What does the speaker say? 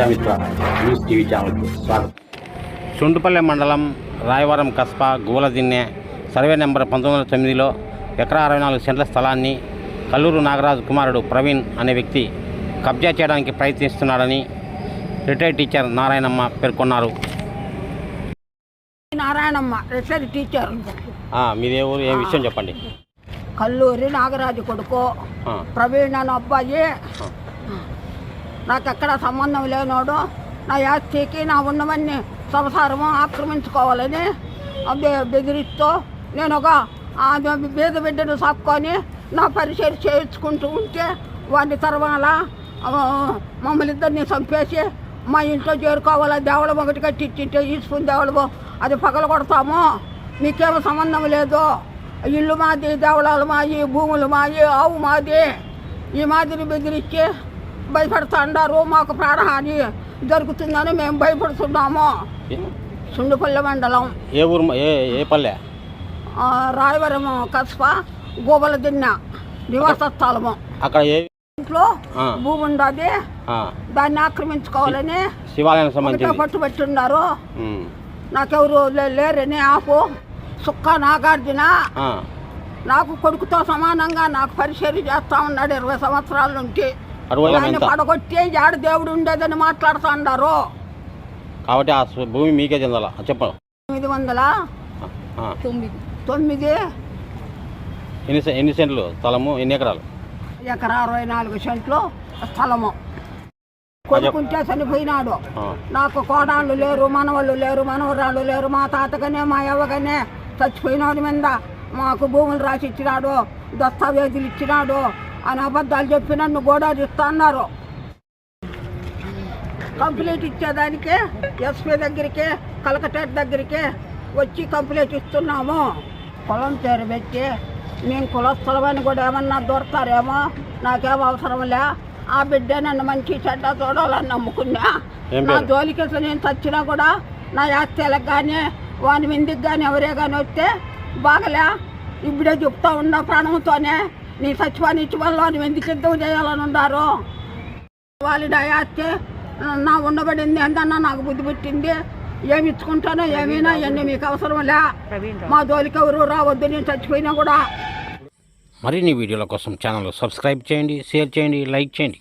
Prajamitra news TV ఛానల్కు స్వాగతం. చుండుపల్లె మండలం రాయవరం కస్బా గూలదిన్నె సర్వే నెంబర్ 1909లో ఎకరా 64 సెంట్ల స్థలాన్ని కల్లూరు నాగరాజు కుమారుడు ప్రవీణ్ అనే వ్యక్తి కబ్జా చేయడానికి ప్రయత్నిస్తున్నాడని రిటైర్డ్ టీచర్ నారాయణమ్మ పేర్కొన్నారు. Narayanamma retired teacher. మీదే ఊరు, ఏ విషయం చెప్పండి. కల్లూరి నాగరాజు కొడుకు ప్రవీణ్ అనే అబ్బాయి. నాకు ఎక్కడ సంబంధం లేనోడు. నా ఆస్తికి నా ఉన్నవన్నీ సంసారము ఆక్రమించుకోవాలని బెదిరిస్తూ నేను ఒక బీద బిడ్డను సాక్కొని నా పరిచయం చేయించుకుంటూ ఉంటే వాడిని తర్వాత మమ్మల్ని ఇద్దరిని చంపేసి మా ఇంట్లో చేరుకోవాలా, దేవళం ఒకటి కట్టించింటే ఈసుకుని దేవళము అది పగల కొడతాము, మీకేమో సంబంధం లేదు, ఇల్లు మాది, దేవళాలు మాది, భూములు మాది, ఆవు మాది, ఈ మాదిరి బెదిరించి భయపడుతూ అన్నారు. మాకు ప్రాణహాని జరుగుతుందని మేము భయపడుతున్నాము. చుండుపల్లె మండలం, ఏ ఊరు, ఏ పల్లె? రాయవరం కస్బా గూలదిన్నె నివాస స్థలము. అక్కడ ఏ ఇంట్లో భూమి ఉండదు, దాన్ని ఆక్రమించుకోవాలని శివాలయం సంబంధించి పట్టుబెట్టున్నారు. నాకెవరు లేరని ఆపు సుక్క నాగార్జున నాకు కొడుకుతో సమానంగా నాకు పరిచయం చేస్తా ఉన్నాడు. 20 సంవత్సరాల నుంచి ఆయన పడగొట్టి ఏడ దేవుడు ఉండేదని మాట్లాడుతూ ఉన్నారు. కాబట్టి ఆ భూమి మీకే చెందాలా చెప్పండి. 909 ఎన్ని సెంట్లు స్థలము, ఎన్ని ఎకరాలు? ఎకరా 64 సెంట్లు స్థలము. కొడుకుంటే చనిపోయినాడు. నాకు కోడాళ్ళు లేరు, మనవాళ్ళు లేరు, మనవరాళ్ళు లేరు. మా తాతగానే మా యవ్వగానే చచ్చిపోయినోడి మీద మాకు భూములు రాసి ఇచ్చినాడు, దస్తావేజులు ఇచ్చినాడు అని అబద్ధాలు చెప్పి నన్ను గోడారిస్తా అన్నారు. కంప్లీట్ ఇచ్చేదానికి ఎస్పీ దగ్గరికి, కలెక్టరేట్ దగ్గరికి వచ్చి కంప్లీట్ ఇస్తున్నాము. పొలం పేరు పెట్టి మేము కులస్థలమని కూడా ఏమన్నా దొరకారేమో, నాకేం అవసరం లే. ఆ బిడ్డ నన్ను మంచి చెడ్డ చూడాలని నమ్ముకున్నా. నా జోలికి నేను చచ్చినా కూడా నా ఆస్తిలకు కానీ వాని మీదకి కానీ ఎవరే కానీ వస్తే బాగలే, ఇప్పుడే చెప్తా ఉన్నా ప్రాణంతోనే నీ చచ్చిపోని ఇచ్చి వల్ల నువ్వు ఎందుకు యుద్ధం చేయాలని ఉన్నారు. వాళ్ళ ఆస్తి నా ఉండబడింది ఏంటన్నా నాకు బుద్ధి పెట్టింది. ఏమి ఇచ్చుకుంటానో ఏమైనా ఇవన్నీ మీకు అవసరం లే. మా జోలికి ఎవరు రావద్దు, నేను చచ్చిపోయినా కూడా. మరిన్ని వీడియోల కోసం ఛానల్ సబ్స్క్రైబ్ చేయండి, షేర్ చేయండి, లైక్ చేయండి.